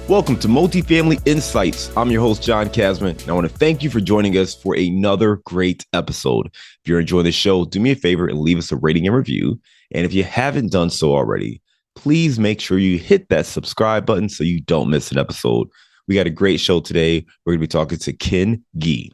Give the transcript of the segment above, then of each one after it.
Welcome to Multifamily Insights. I'm your host, John Kasman, and I want to thank you for joining us for another great episode. If you're enjoying the show, do me a favor and leave us a rating and review. And if you haven't done so already, please make sure you hit that subscribe button so you don't miss an episode. We got a great show today. We're going to be talking to Ken Gee.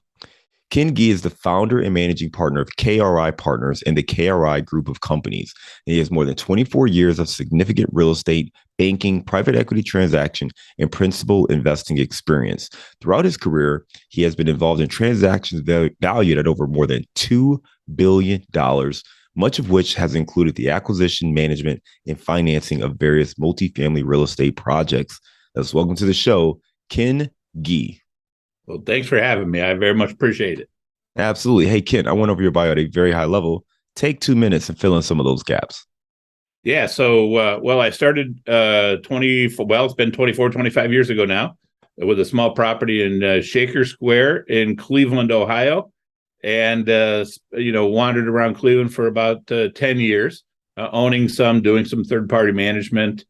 Ken Gee is the founder and managing partner of KRI Partners and the KRI group of companies. And he has more than 24 years of significant real estate, banking, private equity transaction, and principal investing experience. Throughout his career, he has been involved in transactions valued at over more than $2 billion, much of which has included the acquisition, management, and financing of various multifamily real estate projects. Let's welcome to the show, Ken Gee. Well, thanks for having me. I very much appreciate it. Absolutely. Hey, Ken, I went over your bio at a very high level. Take 2 minutes and fill in some of those gaps. Yeah. So, I started it's been 24, 25 years ago now with a small property in Shaker Square in Cleveland, Ohio. And, wandered around Cleveland for about 10 years, owning some, doing some third-party management.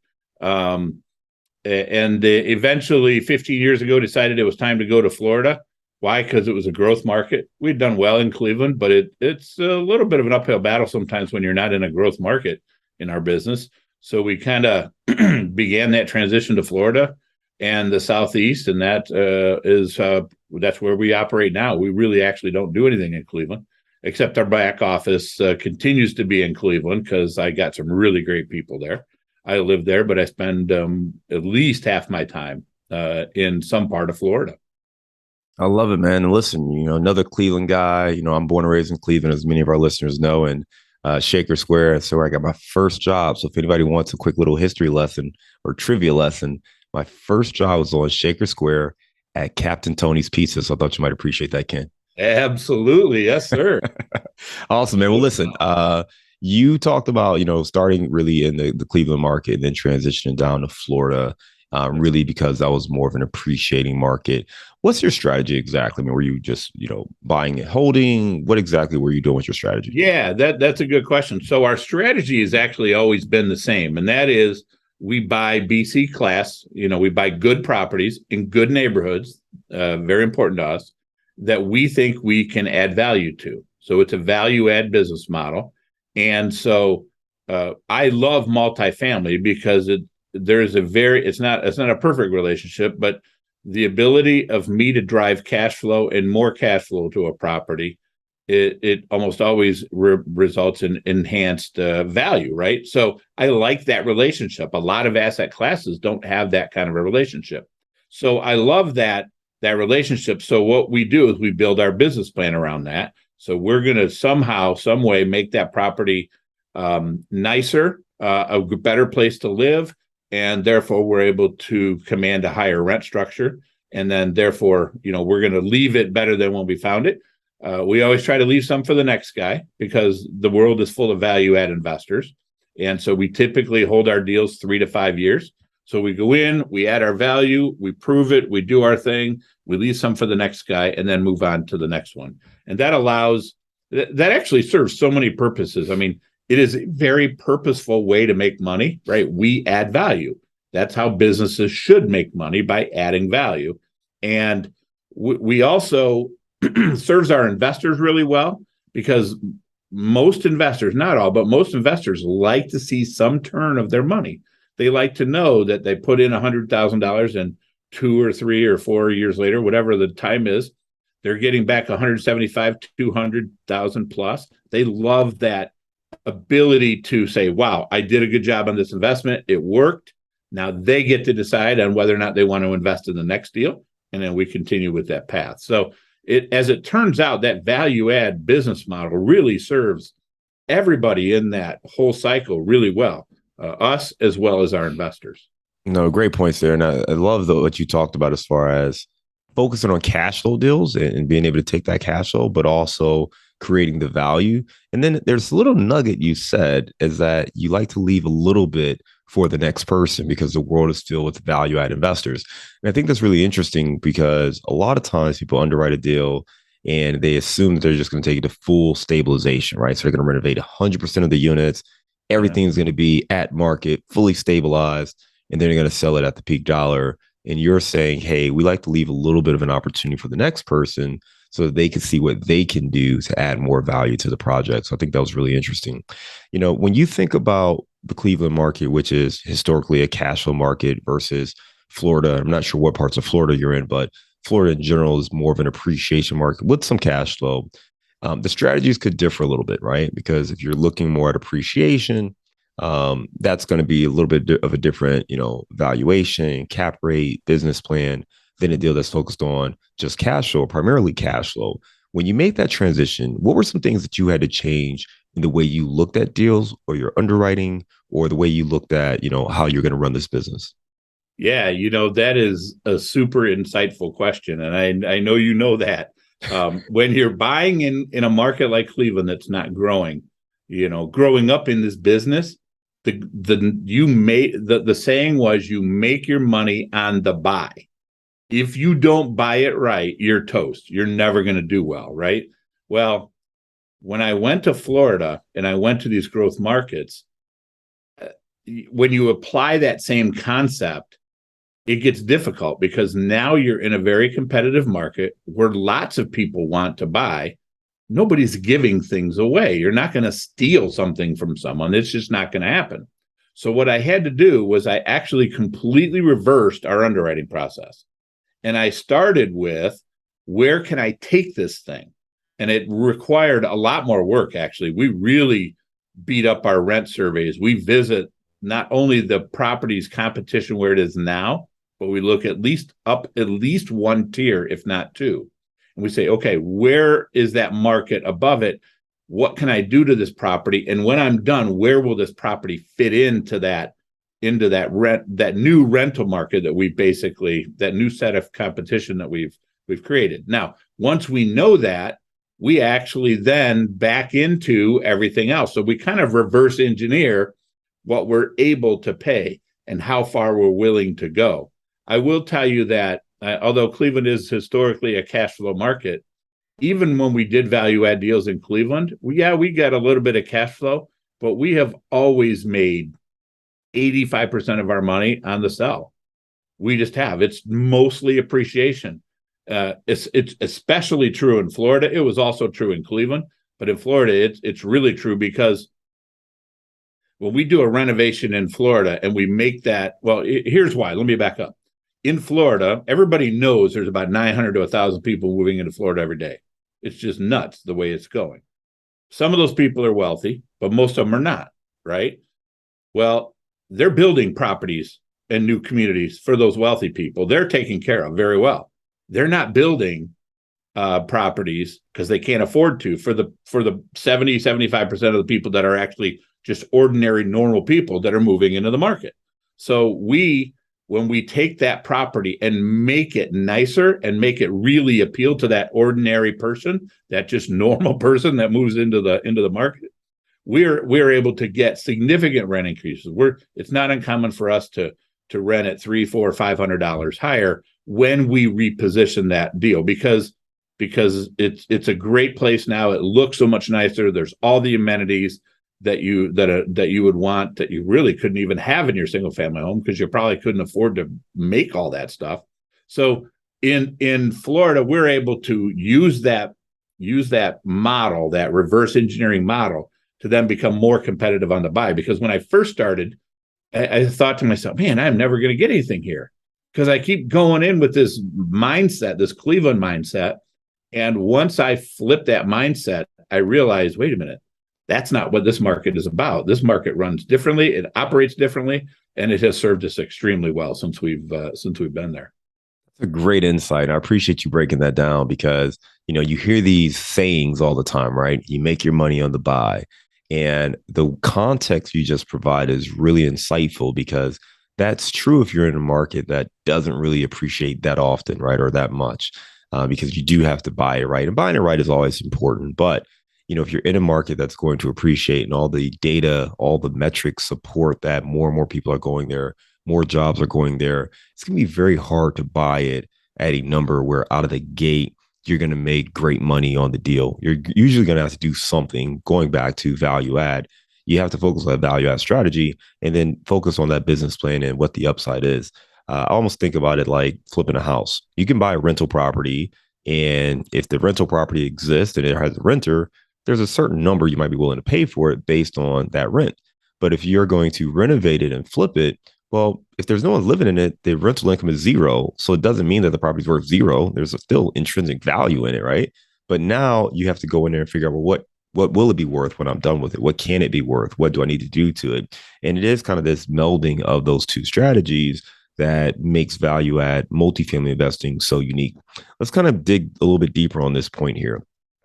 And eventually 15 years ago decided it was time to go to Florida. Why? Because it was a growth market. We'd done well in Cleveland, but it's a little bit of an uphill battle sometimes when you're not in a growth market in our business. So we kind of began that transition to Florida and the Southeast, and that's where we operate now. We really actually don't do anything in Cleveland, except our back office continues to be in Cleveland because I got some really great people there. I live there, but I spend at least half my time in some part of Florida. I love it, man. And listen, another Cleveland guy, I'm born and raised in Cleveland, as many of our listeners know, and Shaker Square. And so where I got my first job. So if anybody wants a quick little history lesson or trivia lesson, my first job was on Shaker Square at Captain Tony's Pizza. So I thought you might appreciate that, Ken. Absolutely. Yes, sir. Awesome, man. Well, listen, you talked about, starting really in the Cleveland market and then transitioning down to Florida, really because that was more of an appreciating market. What's your strategy exactly? I mean, were you just, buying and holding? What exactly were you doing with your strategy? Yeah, that's a good question. So our strategy has actually always been the same, and that is we buy BC class, we buy good properties in good neighborhoods, very important to us, that we think we can add value to. So it's a value add business model. And so I love multifamily because it's not a perfect relationship, but the ability of me to drive cash flow and more cash flow to a property, it almost always results in enhanced value, right? So I like that relationship. A lot of asset classes don't have that kind of a relationship. So I love that relationship. So what we do is we build our business plan around that. So we're going to somehow, some way make that property nicer, a better place to live. And therefore, we're able to command a higher rent structure. And then therefore, we're going to leave it better than when we found it. We always try to leave some for the next guy because the world is full of value add investors. And so we typically hold our deals 3 to 5 years. So we go in, we add our value, we prove it, we do our thing, we leave some for the next guy, and then move on to the next one. And that actually serves so many purposes. I mean, it is a very purposeful way to make money, right? We add value. That's how businesses should make money, by adding value. And we also serves our investors really well because most investors, not all, but most investors like to see some turn of their money. They like to know that they put in $100,000 and 2 or 3 or 4 years later, whatever the time is, they're getting back 175, 200,000 plus. They love that ability to say, wow, I did a good job on this investment. It worked. Now they get to decide on whether or not they want to invest in the next deal. And then we continue with that path. So as it turns out, that value add business model really serves everybody in that whole cycle really well, us as well as our investors. No, great points there. And I love what you talked about as far as focusing on cash flow deals and being able to take that cash flow, but also creating the value. And then there's a little nugget you said is that you like to leave a little bit for the next person because the world is filled with value add investors. And I think that's really interesting because a lot of times people underwrite a deal and they assume that they're just going to take it to full stabilization, right? So they're going to renovate 100% of the units. Everything's going to be at market, fully stabilized, and then they're going to sell it at the peak dollar And you're saying, hey, we like to leave a little bit of an opportunity for the next person so that they can see what they can do to add more value to the project. So I think that was really interesting. When you think about the Cleveland market, which is historically a cash flow market versus Florida, I'm not sure what parts of Florida you're in, but Florida in general is more of an appreciation market with some cash flow. The strategies could differ a little bit, right? Because if you're looking more at appreciation, that's going to be a little bit of a different, valuation, cap rate, business plan than a deal that's focused on just cash flow, primarily cash flow. When you made that transition, what were some things that you had to change in the way you looked at deals or your underwriting or the way you looked at, how you're going to run this business? Yeah, that is a super insightful question. And I know you know that. When you're buying in a market like Cleveland that's not growing, growing up in this business, the saying was you make your money on the buy. If you don't buy it right, you're toast. You're never going to do well, right? Well, when I went to Florida and I went to these growth markets, when you apply that same concept, it gets difficult because now you're in a very competitive market where lots of people want to buy. Nobody's giving things away. You're not going to steal something from someone. It's just not going to happen. So what I had to do was I actually completely reversed our underwriting process. And I started with, where can I take this thing? And it required a lot more work, actually. We really beat up our rent surveys. We visit not only the property's competition where it is now, but we look at least one tier, if not two. And we say, okay, where is that market above it? What can I do to this property? And when I'm done, where will this property fit into that new rental market that new set of competition that we've created. Now, once we know that, we actually then back into everything else. So we kind of reverse engineer what we're able to pay and how far we're willing to go. I will tell you that although Cleveland is historically a cash flow market, even when we did value add deals in Cleveland, we got a little bit of cash flow, but we have always made 85% of our money on the sell. We just have. It's mostly appreciation. It's especially true in Florida. It was also true in Cleveland, but in Florida, it's really true because when we do a renovation in Florida and we make that, well, here's why. Let me back up. In Florida, everybody knows there's about 900 to 1,000 people moving into Florida every day. It's just nuts the way it's going. Some of those people are wealthy, but most of them are not, right? Well, they're building properties and new communities for those wealthy people. They're taken care of very well. They're not building properties because they can't afford to for the 75% of the people that are actually just ordinary, normal people that are moving into the market. So when we take that property and make it nicer and make it really appeal to that ordinary person, that just normal person that moves into the market, we're able to get significant rent increases. It's not uncommon for us to rent at $300, $400, $500 higher when we reposition that deal because it's a great place now. It looks so much nicer. There's all the amenities that you would want that you really couldn't even have in your single family home because you probably couldn't afford to make all that stuff. So in Florida, we're able to use that model, that reverse engineering model, to then become more competitive on the buy. Because when I first started, I thought to myself, man, I'm never going to get anything here because I keep going in with this mindset, this Cleveland mindset. And once I flipped that mindset, I realized, wait a minute, that's not what this market is about. This market runs differently. It operates differently, and it has served us extremely well since we've been there. That's a great insight. I appreciate you breaking that down because, you hear these sayings all the time, right? You make your money on the buy. And the context you just provide is really insightful because that's true if you're in a market that doesn't really appreciate that often, right? Or that much, because you do have to buy it right. And buying it right is always important. But if you're in a market that's going to appreciate and all the data, all the metrics support that more and more people are going there, more jobs are going there, it's going to be very hard to buy it at a number where out of the gate, you're going to make great money on the deal. You're usually going to have to do something going back to value add. You have to focus on that value add strategy and then focus on that business plan and what the upside is. I almost think about it like flipping a house. You can buy a rental property, and if the rental property exists and it has a renter, there's a certain number you might be willing to pay for it based on that rent. But if you're going to renovate it and flip it, well, if there's no one living in it, the rental income is zero. So it doesn't mean that the property's worth zero. There's still intrinsic value in it, right? But now you have to go in there and figure out, well, what will it be worth when I'm done with it? What can it be worth? What do I need to do to it? And it is kind of this melding of those two strategies that makes value add multifamily investing so unique. Let's kind of dig a little bit deeper on this point here,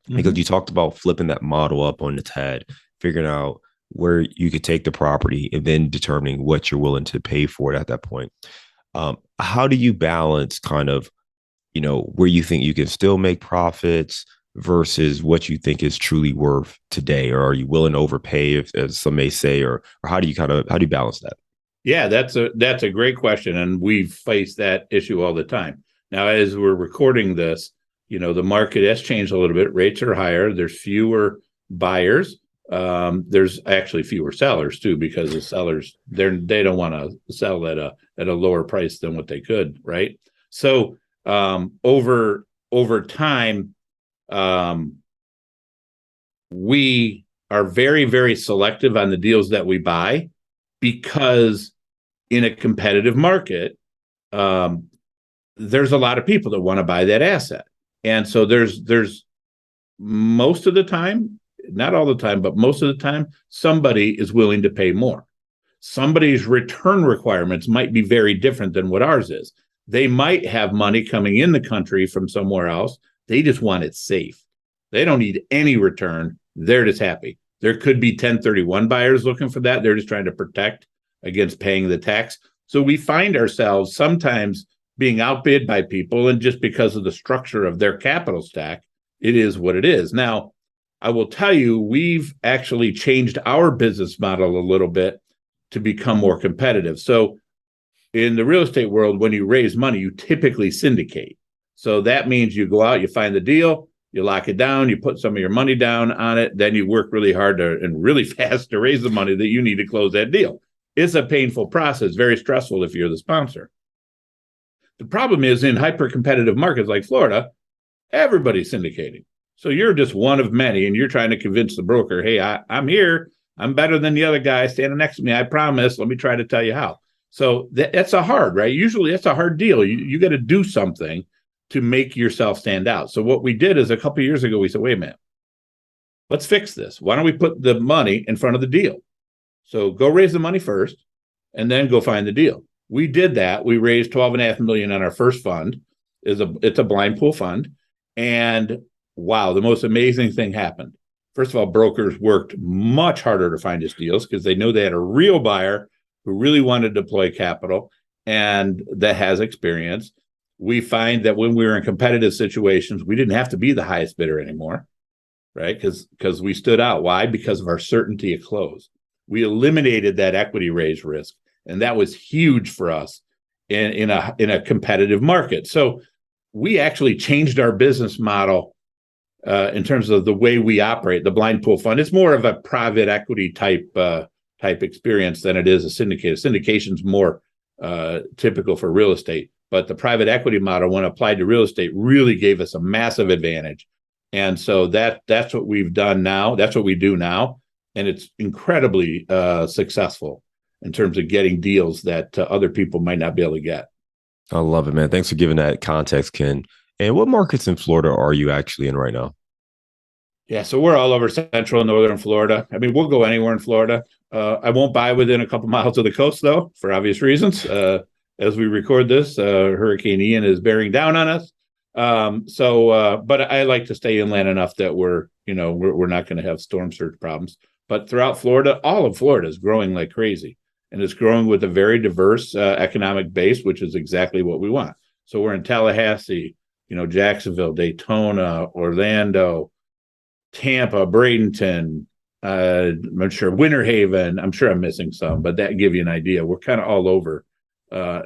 because you talked about flipping that model up on its head, figuring out where you could take the property and then determining what you're willing to pay for it at that point. How do you balance kind of, where you think you can still make profits versus what you think is truly worth today? Or are you willing to overpay, if, as some may say, or how do you balance that? Yeah, that's a great question, and we've faced that issue all the time. Now, as we're recording this, the market has changed a little bit. Rates are higher. There's fewer buyers. There's actually fewer sellers too, because the sellers they don't want to sell at a lower price than what they could, right? So over time, we are very, very selective on the deals that we buy, because in a competitive market, there's a lot of people that want to buy that asset. And so there's most of the time, not all the time, but most of the time, somebody is willing to pay more. Somebody's return requirements might be very different than what ours is. They might have money coming in the country from somewhere else. They just want it safe. They don't need any return. They're just happy. There could be 1031 buyers looking for that. They're just trying to protect against paying the tax. So we find ourselves sometimes being outbid by people, and just because of the structure of their capital stack, it is what it is. Now, I will tell you, we've actually changed our business model a little bit to become more competitive. So in the real estate world, when you raise money, you typically syndicate. So that means you go out, you find the deal, you lock it down, you put some of your money down on it, then you work really hard and really fast to raise the money that you need to close that deal. It's a painful process, very stressful if you're the sponsor. The problem is, in hyper-competitive markets like Florida, everybody's syndicating. So you're just one of many, and you're trying to convince the broker, hey, I'm here. I'm better than the other guy standing next to me. I promise. Let me try to tell you how. So that's a hard, right? Usually that's a hard deal. You got to do something to make yourself stand out. So what we did is, a couple of years ago, we said, wait a minute, let's fix this. Why don't we put the money in front of the deal? So go raise the money first, and then go find the deal. We did that. We raised $12.5 million on our first fund. It's a blind pool fund. And wow, the most amazing thing happened. First of all, brokers worked much harder to find us deals, because they knew they had a real buyer who really wanted to deploy capital and that has experience. We find that when we were in competitive situations, we didn't have to be the highest bidder anymore, right? Because we stood out. Why? Because of our certainty of close. We eliminated that equity raise risk, and that was huge for us in a competitive market. So we actually changed our business model in terms of the way we operate. The blind pool fund, it's more of a private equity type experience than it is a syndicate. Syndication's more typical for real estate, but the private equity model, when applied to real estate, really gave us a massive advantage. And so that's what we've done now. That's what we do now. And it's incredibly successful in terms of getting deals that other people might not be able to get. I love it, man. Thanks for giving that context, Ken. And what markets in Florida are you actually in right now? Yeah, so we're all over central and northern Florida. I mean, we'll go anywhere in Florida. I won't buy within a couple miles of the coast, though, for obvious reasons. As we record this, Hurricane Ian is bearing down on us. But I like to stay inland enough that we're not going to have storm surge problems. But throughout Florida, all of Florida is growing like crazy, and it's growing with a very diverse economic base, which is exactly what we want. So we're in Tallahassee, Jacksonville, Daytona, Orlando, Tampa, Bradenton, I'm sure Winter Haven. I'm sure I'm missing some, but that give you an idea. We're kind of all over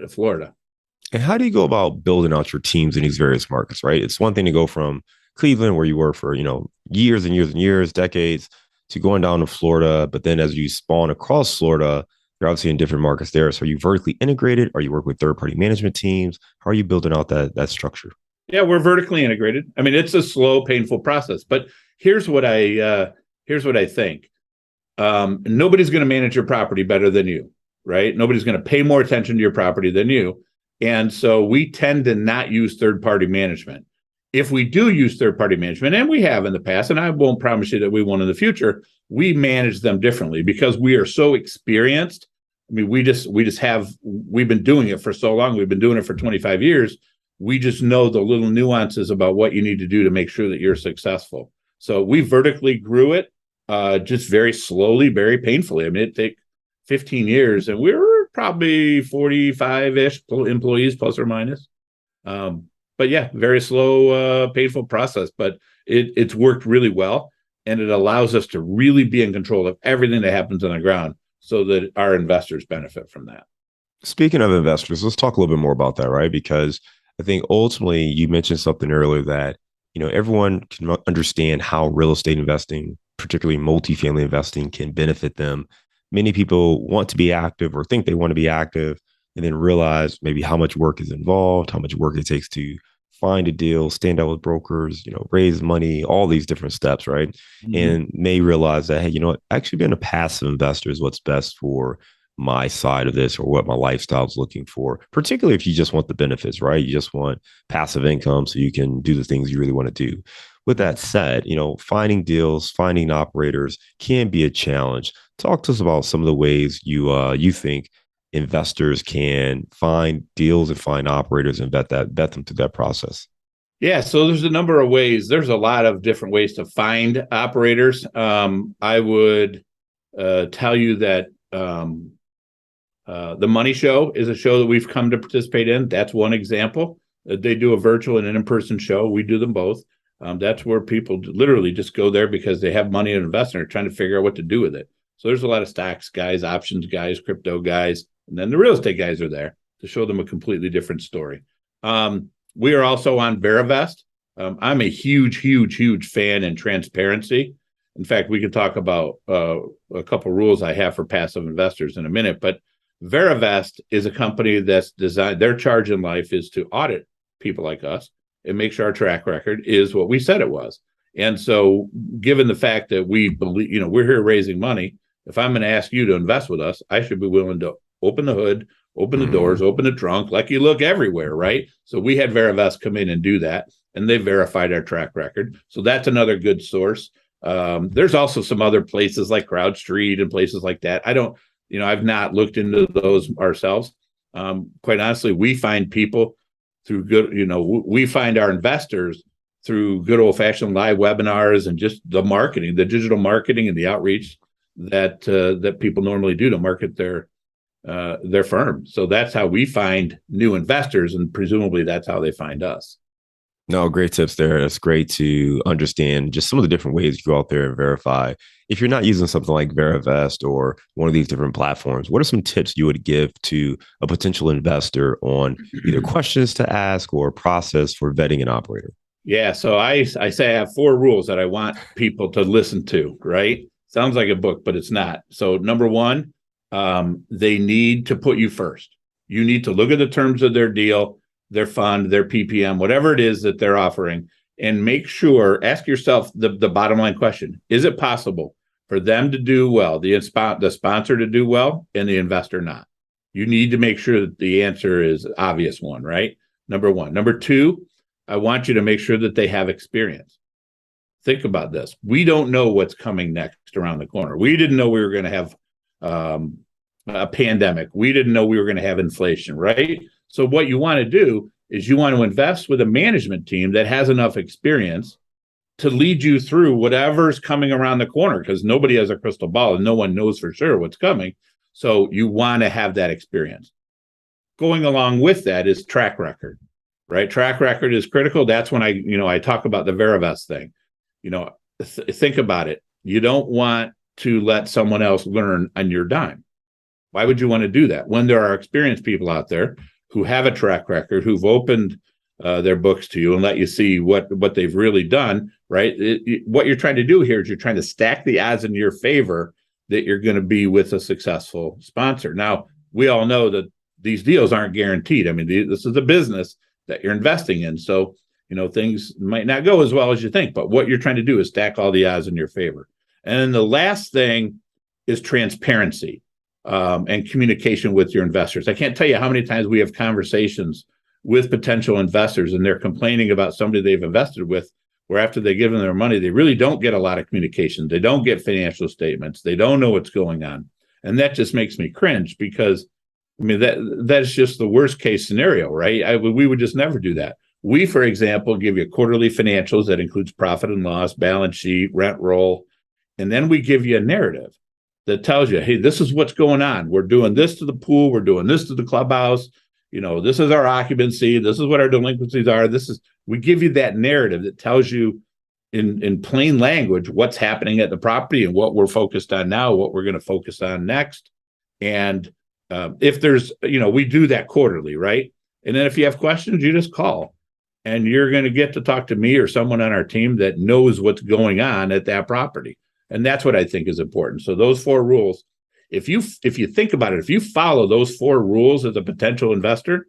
Florida. And how do you go about building out your teams in these various markets, right? It's one thing to go from Cleveland, where you were for, years and years and years, decades, to going down to Florida. But then as you spawn across Florida, You're obviously in different markets there. So are you vertically integrated? Are you work with third-party management teams? How are you building out that structure? Yeah, we're vertically integrated. I mean, it's a slow, painful process, but here's what I think. Nobody's going to manage your property better than you, right? Nobody's going to pay more attention to your property than you. And so we tend to not use third-party management. If we do use third-party management, and we have in the past, and I won't promise you that we won't in the future, we manage them differently because we are so experienced. I mean, we've been doing it for so long. We've been doing it for 25 years. We just know the little nuances about what you need to do to make sure that you're successful. So we vertically grew it just very slowly, very painfully. I mean, it took 15 years, and we were probably 45-ish employees, plus or minus. But yeah, very slow, painful process, but it's worked really well. And it allows us to really be in control of everything that happens on the ground so that our investors benefit from that. Speaking of investors, let's talk a little bit more about that, right? Because I think ultimately you mentioned something earlier that, everyone can understand how real estate investing, particularly multifamily investing, can benefit them. Many people want to be active or think they want to be active and then realize maybe how much work is involved, how much work it takes to find a deal, stand out with brokers, raise money, all these different steps, right? Mm-hmm. And may realize that, hey, actually being a passive investor is what's best for my side of this or what my lifestyle is looking for, particularly if you just want the benefits, right? You just want passive income so you can do the things you really want to do. With that said, finding deals, finding operators can be a challenge. Talk to us about some of the ways you think investors can find deals and find operators and vet them through that process. Yeah, so there's a number of ways. There's a lot of different ways to find operators. I would tell you that The Money Show is a show that we've come to participate in. That's one example. They do a virtual and an in-person show. We do them both. That's where people literally just go there because they have money to invest and are trying to figure out what to do with it. So there's a lot of stocks guys, options guys, crypto guys, and then the real estate guys are there to show them a completely different story. We are also on Verivest. I'm a huge fan in transparency. In fact, we could talk about a couple rules I have for passive investors in a minute, but Verivest is a company that's designed, their charge in life is to audit people like us and make sure our track record is what we said it was. And so given the fact that we believe, we're here raising money, if I'm going to ask you to invest with us, I should be willing to open the hood, open the doors, open the trunk, like you look everywhere, right? So we had Verivest come in and do that, and they verified our track record. So that's another good source. There's also some other places like CrowdStreet and places like that. I've not looked into those ourselves. Quite honestly, we find people through we find our investors through good old-fashioned live webinars and just the marketing, the digital marketing and the outreach that people normally do to market their firm. So that's how we find new investors, and presumably that's how they find us. No, great tips there. It's great to understand just some of the different ways you go out there and verify. If you're not using something like Verivest or one of these different platforms, what are some tips you would give to a potential investor on either questions to ask or process for vetting an operator? Yeah, so I say I have 4 rules that I want people to listen to, right? Sounds like a book, but it's not. So number 1, they need to put you first. You need to look at the terms of their deal, their fund, their PPM, whatever it is that they're offering, and make sure, ask yourself the bottom line question. Is it possible for them to do well, the sponsor to do well, and the investor not? You need to make sure that the answer is an obvious one, right? Number 1. Number 2, I want you to make sure that they have experience. Think about this. We don't know what's coming next around the corner. We didn't know we were going to have a pandemic. We didn't know we were going to have inflation, right? So what you want to do is you want to invest with a management team that has enough experience to lead you through whatever's coming around the corner, because nobody has a crystal ball and no one knows for sure what's coming. So you want to have that experience. Going along with that is track record, right? Track record is critical. That's when I talk about the Verivest thing. Think about it. You don't want to let someone else learn on your dime. Why would you want to do that when there are experienced people out there who have a track record, who've opened their books to you and let you see what they've really done, right? What you're trying to do here is you're trying to stack the odds in your favor that you're going to be with a successful sponsor. Now, we all know that these deals aren't guaranteed. I mean, this is a business that you're investing in. So, things might not go as well as you think, but what you're trying to do is stack all the odds in your favor. And then the last thing is transparency and communication with your investors. I can't tell you how many times we have conversations with potential investors and they're complaining about somebody they've invested with, where after they give them their money, they really don't get a lot of communication. They don't get financial statements. They don't know what's going on. And that just makes me cringe because, I mean, that's just the worst case scenario, right? We would just never do that. We, for example, give you quarterly financials that includes profit and loss, balance sheet, rent roll, and then we give you a narrative that tells you, hey, this is what's going on. We're doing this to the pool. We're doing this to the clubhouse. This is our occupancy. This is what our delinquencies are. We give you that narrative that tells you in plain language what's happening at the property and what we're focused on now, what we're going to focus on next. And if there's, we do that quarterly, right? And then if you have questions, you just call and you're going to get to talk to me or someone on our team that knows what's going on at that property. And that's what I think is important. So those 4 rules, if you think about it, if you follow those 4 rules as a potential investor,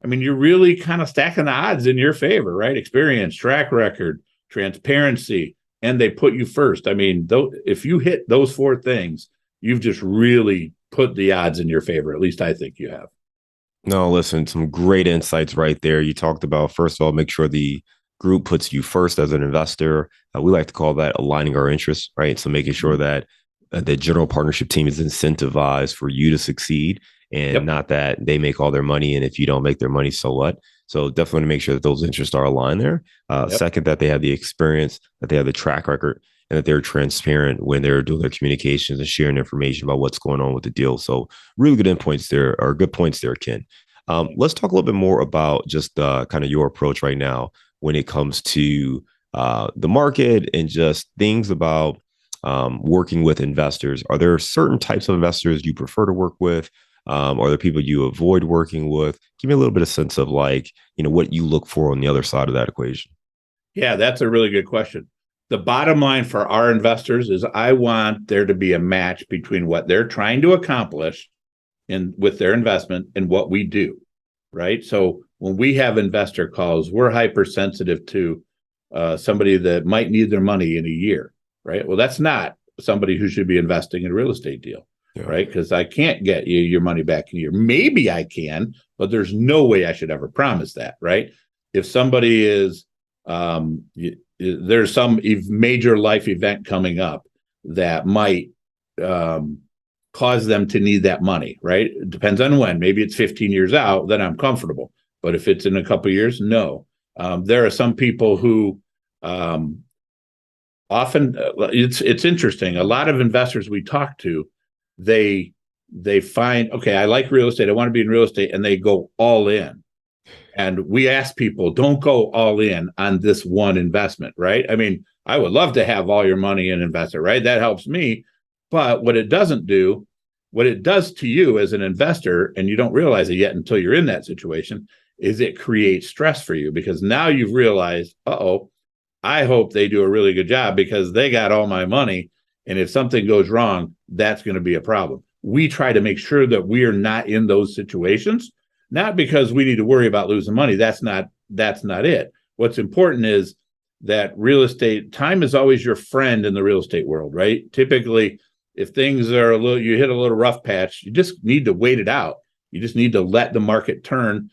I mean, you're really kind of stacking the odds in your favor, right? Experience, track record, transparency, and they put you first. I mean, if you hit those 4 things, you've just really put the odds in your favor. At least I think you have. No, listen, some great insights right there. You talked about, first of all, make sure the group puts you first as an investor. We like to call that aligning our interests, right? So making sure that the general partnership team is incentivized for you to succeed and not that they make all their money. And if you don't make their money, so what? So definitely want to make sure that those interests are aligned there. Second, that they have the experience, that they have the track record, and that they're transparent when they're doing their communications and sharing information about what's going on with the deal. So really good points there, or good points there, Ken. Let's talk a little bit more about just kind of your approach right now when it comes to the market and just things about working with investors. Are there certain types of investors you prefer to work with? Are there people you avoid working with? Give me a little bit of sense of what you look for on the other side of that equation. Yeah, that's a really good question. The bottom line for our investors is I want there to be a match between what they're trying to accomplish with their investment and what we do, right? So when we have investor calls, we're hypersensitive to somebody that might need their money in a year, right? Well, that's not somebody who should be investing in a real estate deal, right? Because I can't get you your money back in a year. Maybe I can, but there's no way I should ever promise that, right? If somebody is, there's some major life event coming up that might cause them to need that money, right? It depends on when. Maybe it's 15 years out, then I'm comfortable. But if it's in a couple of years, no. There are some people who often, it's interesting. A lot of investors we talk to, they find, okay, I like real estate. I want to be in real estate, and they go all in. And we ask people, don't go all in on this one investment, right? I mean, I would love to have all your money and invest it, right? That helps me. But what it doesn't do, what it does to you as an investor, and you don't realize it yet until you're in that situation, is it creates stress for you because now you've realized, I hope they do a really good job because they got all my money. And if something goes wrong, that's going to be a problem. We try to make sure that we are not in those situations, not because we need to worry about losing money. That's not it. What's important is that real estate, time is always your friend in the real estate world, right? Typically, if things are you hit a little rough patch, you just need to wait it out. You just need to let the market turn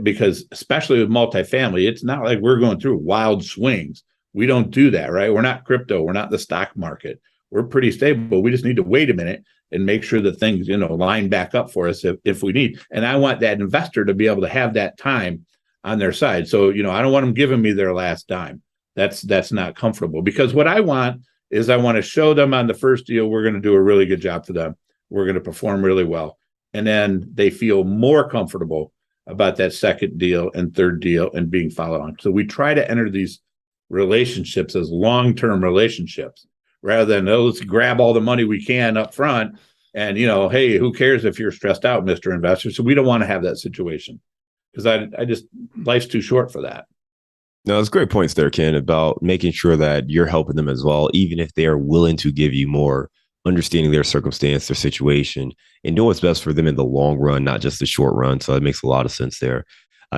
because especially with multifamily, it's not like we're going through wild swings. We don't do that, right? We're not crypto. We're not the stock market. We're pretty stable. We just need to wait a minute and make sure that things, line back up for us if we need. And I want that investor to be able to have that time on their side. So, I don't want them giving me their last dime. That's not comfortable because what I want is I want to show them on the first deal, we're going to do a really good job for them. We're going to perform really well. And then they feel more comfortable about that second deal and third deal and being followed on. So we try to enter these relationships as long-term relationships rather than let's grab all the money we can up front. And, hey, who cares if you're stressed out, Mr. Investor? So we don't want to have that situation because I just, life's too short for that. No, it's great points there, Ken, about making sure that you're helping them as well, even if they are willing to give you more understanding their circumstance, their situation, and doing what's best for them in the long run, not just the short run. So it makes a lot of sense there.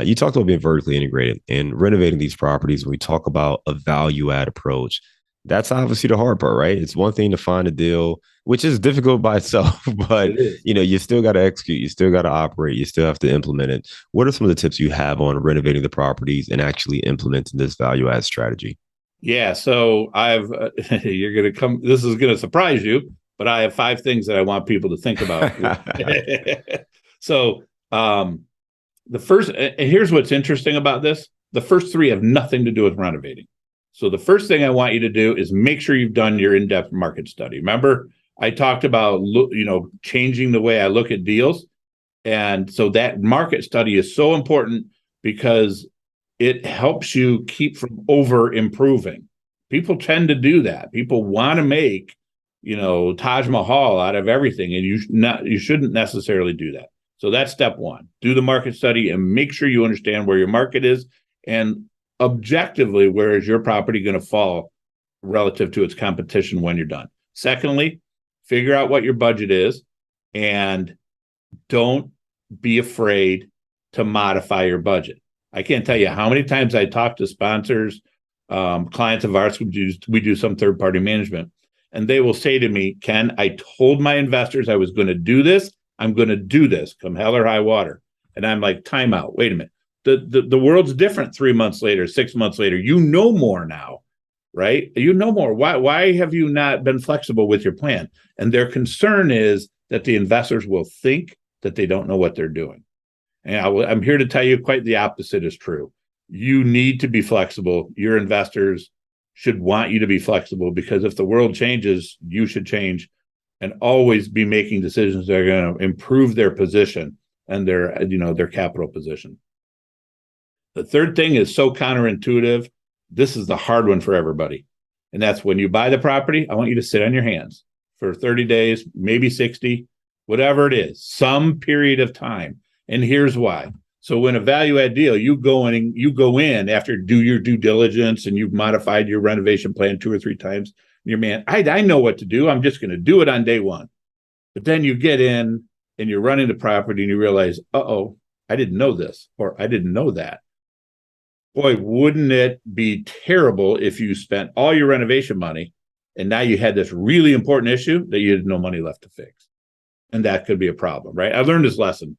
You talked about being vertically integrated and renovating these properties. When we talk about a value add approach, that's obviously the hard part, right? It's one thing to find a deal, which is difficult by itself, but It is. you still got to execute, you still got to operate, you still have to implement it. What are some of the tips you have on renovating the properties and actually implementing this value add strategy? Yeah. So you're going to come, this is going to surprise you, but I have 5 things that I want people to think about. So, the first, here's what's interesting about this. The first 3 have nothing to do with renovating. So the first thing I want you to do is make sure you've done your in-depth market study. Remember, I talked about, changing the way I look at deals. And so that market study is so important because it helps you keep from over improving. People tend to do that. People want to make, Taj Mahal out of everything, and you shouldn't necessarily do that. So that's step 1. Do the market study and make sure you understand where your market is and objectively where is your property going to fall relative to its competition when you're done. Secondly, figure out what your budget is and don't be afraid to modify your budget. I can't tell you how many times I talk to sponsors, clients of ours, we do some third-party management, and they will say to me, Ken, I told my investors I was going to do this. I'm going to do this come hell or high water. And I'm like, time out. Wait a minute. The world's different 3 months later, 6 months later. You know more now, right? You know more. Why have you not been flexible with your plan? And their concern is that the investors will think that they don't know what they're doing. And I'm here to tell you quite the opposite is true. You need to be flexible. Your investors should want you to be flexible because if the world changes, you should change and always be making decisions that are going to improve their position and their capital position. The third thing is so counterintuitive. This is the hard one for everybody. And that's when you buy the property, I want you to sit on your hands for 30 days, maybe 60, whatever it is, some period of time. And here's why. So when a value add deal, you go in after do your due diligence and you've modified your renovation plan 2 or 3 times. Your man, I know what to do. I'm just going to do it on day 1. But then you get in and you're running the property and you realize, uh-oh, I didn't know this or I didn't know that. Boy, wouldn't it be terrible if you spent all your renovation money and now you had this really important issue that you had no money left to fix. And that could be a problem, right? I learned this lesson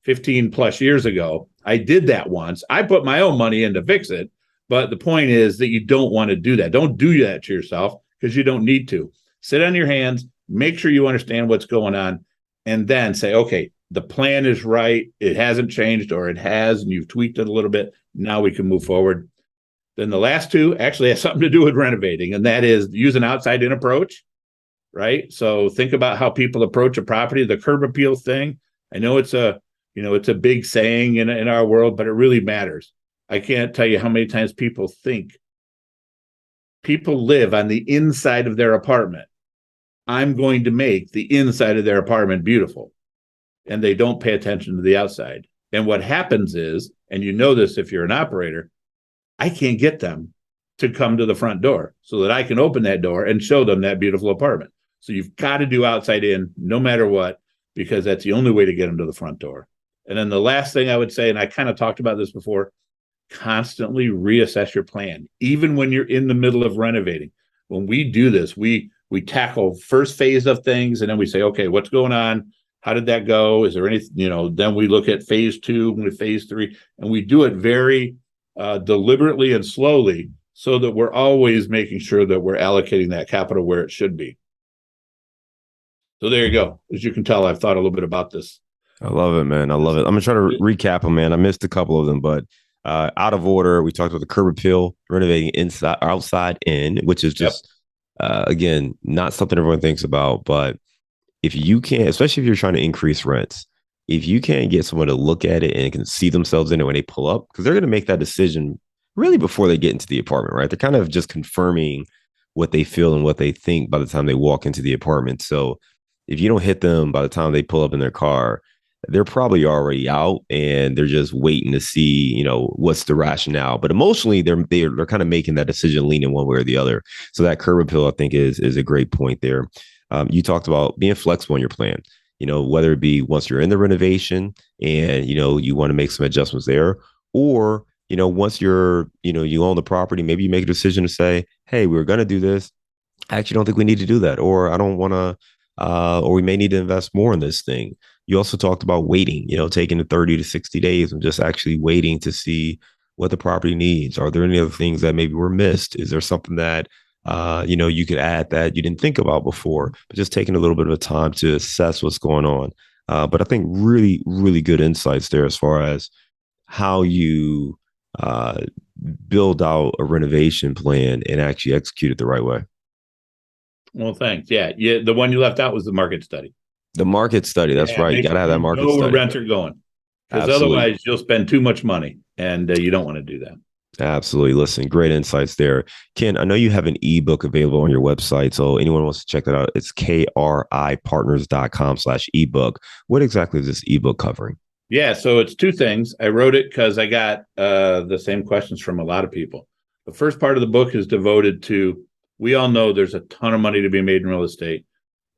15 plus years ago. I did that once. I put my own money in to fix it. But the point is that you don't want to do that. Don't do that to yourself because you don't need to. Sit on your hands, make sure you understand what's going on, and then say, okay, the plan is right. It hasn't changed or it has, and you've tweaked it a little bit. Now we can move forward. Then the last 2 actually have something to do with renovating, and that is use an outside-in approach, right? So think about how people approach a property, the curb appeal thing. I know it's a big saying in our world, but it really matters. I can't tell you how many times people think people live on the inside of their apartment. I'm going to make the inside of their apartment beautiful. And they don't pay attention to the outside. And what happens is, and you know this if you're an operator, I can't get them to come to the front door so that I can open that door and show them that beautiful apartment. So you've got to do outside in no matter what, because that's the only way to get them to the front door. And then the last thing I would say, and I kind of talked about this before, constantly reassess your plan, even when you're in the middle of renovating. When we do this, we tackle first phase of things, and then we say, okay, what's going on? How did that go? Is there anything, then we look at phase 2, phase 3, and we do it very deliberately and slowly so that we're always making sure that we're allocating that capital where it should be. So there you go. As you can tell, I've thought a little bit about this. I love it, man. I love it. I'm going to try to recap them, man. I missed a couple of them, but out of order, we talked about the curb appeal, renovating inside, outside in, which is just, again, not something everyone thinks about. But if you can't, especially if you're trying to increase rents, if you can't get someone to look at it and can see themselves in it when they pull up, because they're going to make that decision really before they get into the apartment, right? They're kind of just confirming what they feel and what they think by the time they walk into the apartment. So if you don't hit them by the time they pull up in their car, they're probably already out and they're just waiting to see, what's the rationale. But emotionally, they're kind of making that decision leaning one way or the other. So that curb appeal, I think, is a great point there. You talked about being flexible in your plan, whether it be once you're in the renovation and, you want to make some adjustments there, or, once you own the property, maybe you make a decision to say, hey, we're going to do this. I actually don't think we need to do that, or I don't want to, or we may need to invest more in this thing. You also talked about waiting, taking the 30 to 60 days and just actually waiting to see what the property needs. Are there any other things that maybe were missed? Is there something that, you could add that you didn't think about before, but just taking a little bit of time to assess what's going on. But I think really, really good insights there as far as how you build out a renovation plan and actually execute it the right way. Well, thanks. Yeah. The one you left out was the market study. The market study. That's right. You got to have that market study. Where rents are going. Because otherwise you'll spend too much money and you don't want to do that. Absolutely. Listen, great insights there. Ken, I know you have an ebook available on your website. So anyone wants to check that out, it's kripartners.com/ebook. What exactly is this ebook covering? Yeah. So it's two things. I wrote it because I got the same questions from a lot of people. The first part of the book is devoted to, we all know there's a ton of money to be made in real estate.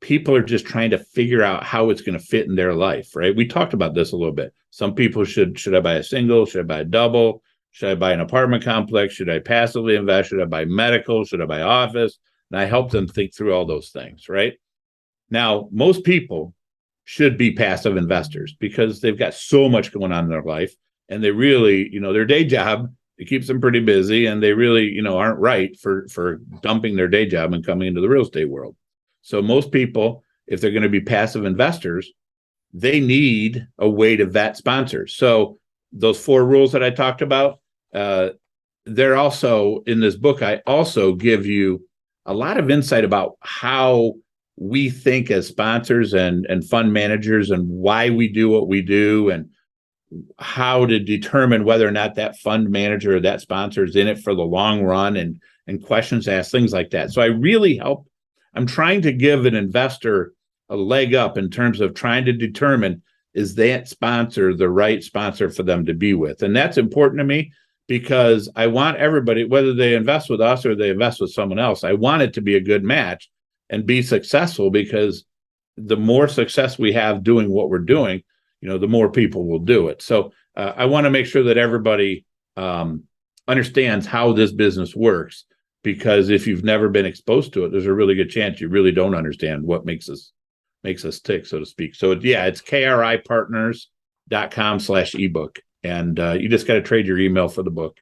People are just trying to figure out how it's going to fit in their life, right? We talked about this a little bit. Some people should I buy a single? Should I buy a double? Should I buy an apartment complex? Should I passively invest? Should I buy medical? Should I buy office? And I help them think through all those things, right? Now, most people should be passive investors because they've got so much going on in their life, and they really, their day job, it keeps them pretty busy, and they really, aren't right for dumping their day job and coming into the real estate world. So most people, if they're going to be passive investors, they need a way to vet sponsors. So those 4 rules that I talked about, they're also in this book. I also give you a lot of insight about how we think as sponsors and fund managers, and why we do what we do, and how to determine whether or not that fund manager or that sponsor is in it for the long run, and questions asked, things like that. So I really help. I'm trying to give an investor a leg up in terms of trying to determine, is that sponsor the right sponsor for them to be with? And that's important to me because I want everybody, whether they invest with us or they invest with someone else, I want it to be a good match and be successful, because the more success we have doing what we're doing, the more people will do it. So I want to make sure that everybody understands how this business works, because if you've never been exposed to it, there's a really good chance you really don't understand what makes us tick, so to speak. So yeah, it's kripartners.com/ebook. And you just got to trade your email for the book.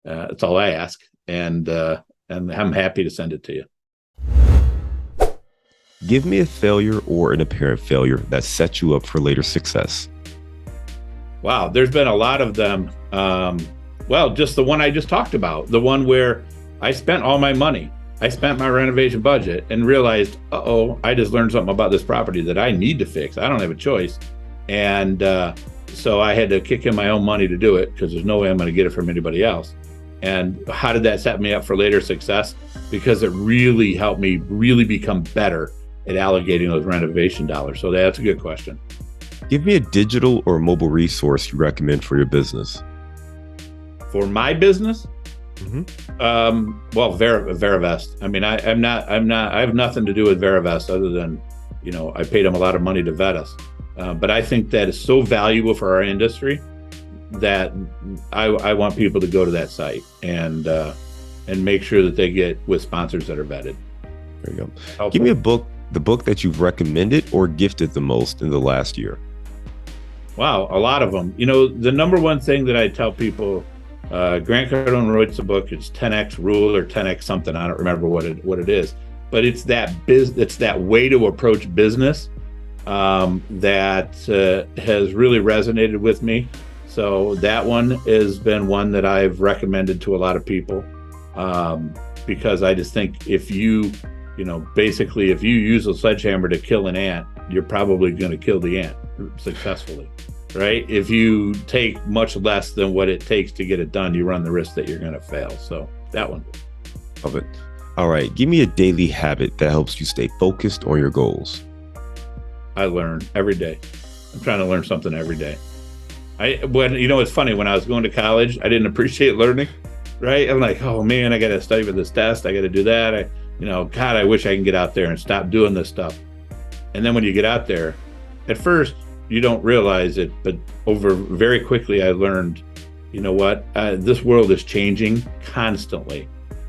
That's all I ask. And I'm happy to send it to you. Give me a failure or an apparent failure that sets you up for later success. Wow, there's been a lot of them. Well, just the one I just talked about, the one where I spent all my money. I spent my renovation budget and realized, I just learned something about this property that I need to fix. I don't have a choice. And so I had to kick in my own money to do it, because there's no way I'm going to get it from anybody else. And how did that set me up for later success? Because it really helped me really become better at allocating those renovation dollars. So that's a good question. Give me a digital or mobile resource you recommend for your business. For my business? Mm-hmm. Well, Veravest. I mean, I have nothing to do with Veravest other than, I paid them a lot of money to vet us. But I think that is so valuable for our industry that I want people to go to that site and make sure that they get with sponsors that are vetted. There you go. Helpful. Give me the book that you've recommended or gifted the most in the last year. Wow, a lot of them. The number one thing that I tell people, Grant Cardone wrote a book. It's 10X Rule or 10X something. I don't remember what it is, but it's that way to approach business that has really resonated with me. So that one has been one that I've recommended to a lot of people, because I just think if you use a sledgehammer to kill an ant, you're probably going to kill the ant successfully, right? If you take much less than what it takes to get it done, you run the risk that you're going to fail. So that one. Love it. All right. Give me a daily habit that helps you stay focused on your goals. I learn every day. I'm trying to learn something every day. It's funny, when I was going to college, I didn't appreciate learning, right? I'm like, oh man, I got to study for this test. I got to do that. God, I wish I can get out there and stop doing this stuff. And then when you get out there, at first you don't realize it, but over very quickly I learned, you know what, this world is changing constantly.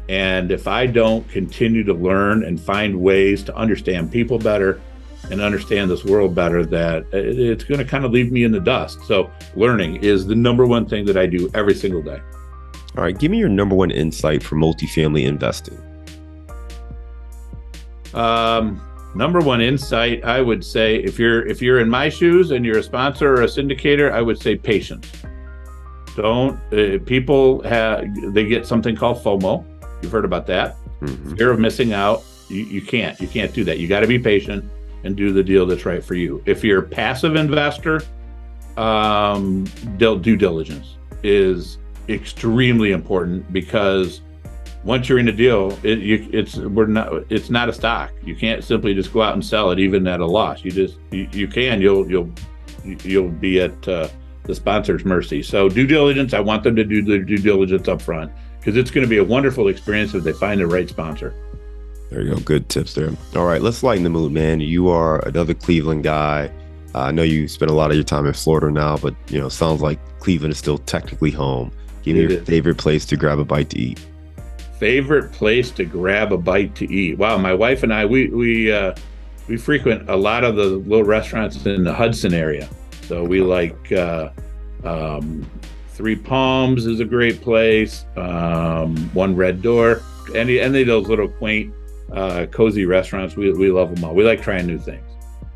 And if I don't continue to learn and find ways to understand people better and understand this world better, that it's going to kind of leave me in the dust. So learning is the number one thing that I do every single day. All right, give me your number one insight for multifamily investing. Number one insight, I would say, if you're in my shoes and you're a sponsor or a syndicator, I would say patience. They get something called FOMO. You've heard about that. Mm-hmm. Fear of missing out. You can't do that. You got to be patient and do the deal that's right for you. If you're a passive investor, due diligence is extremely important, because once you're in a deal, it's not a stock. You can't simply just go out and sell it even at a loss. You'll be at the sponsor's mercy. So due diligence, I want them to do the due diligence up front, because it's going to be a wonderful experience if they find the right sponsor. There you go. Good tips there. All right, let's lighten the mood, man. You are another Cleveland guy. I know you spend a lot of your time in Florida now, but sounds like Cleveland is still technically home. Give me your favorite place to grab a bite to eat. Favorite place to grab a bite to eat? Wow, my wife and I, we frequent a lot of the little restaurants in the Hudson area. So we like Three Palms is a great place. One Red Door, any of those little quaint, cozy restaurants. We love them all. We like trying new things.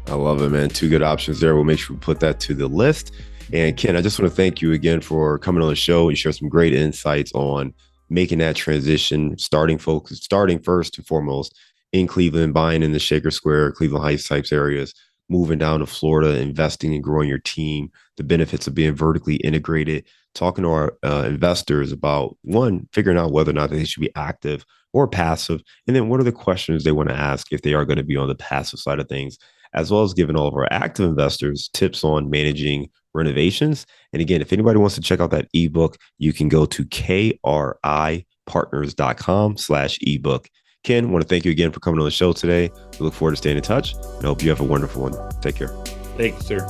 I love it, man. Two good options there. We'll make sure we put that to the list. And Ken, I just want to thank you again for coming on the show and share some great insights on making that transition, starting first and foremost in Cleveland, buying in the Shaker Square, Cleveland Heights types areas, moving down to Florida, investing and growing your team, the benefits of being vertically integrated, talking to our investors about, one, figuring out whether or not they should be active or passive, and then what are the questions they want to ask if they are going to be on the passive side of things, as well as giving all of our active investors tips on managing renovations. And again, if anybody wants to check out that ebook, you can go to kripartners.com/ebook. Ken, I want to thank you again for coming on the show today. We look forward to staying in touch and hope you have a wonderful one. Take care. Thanks, sir.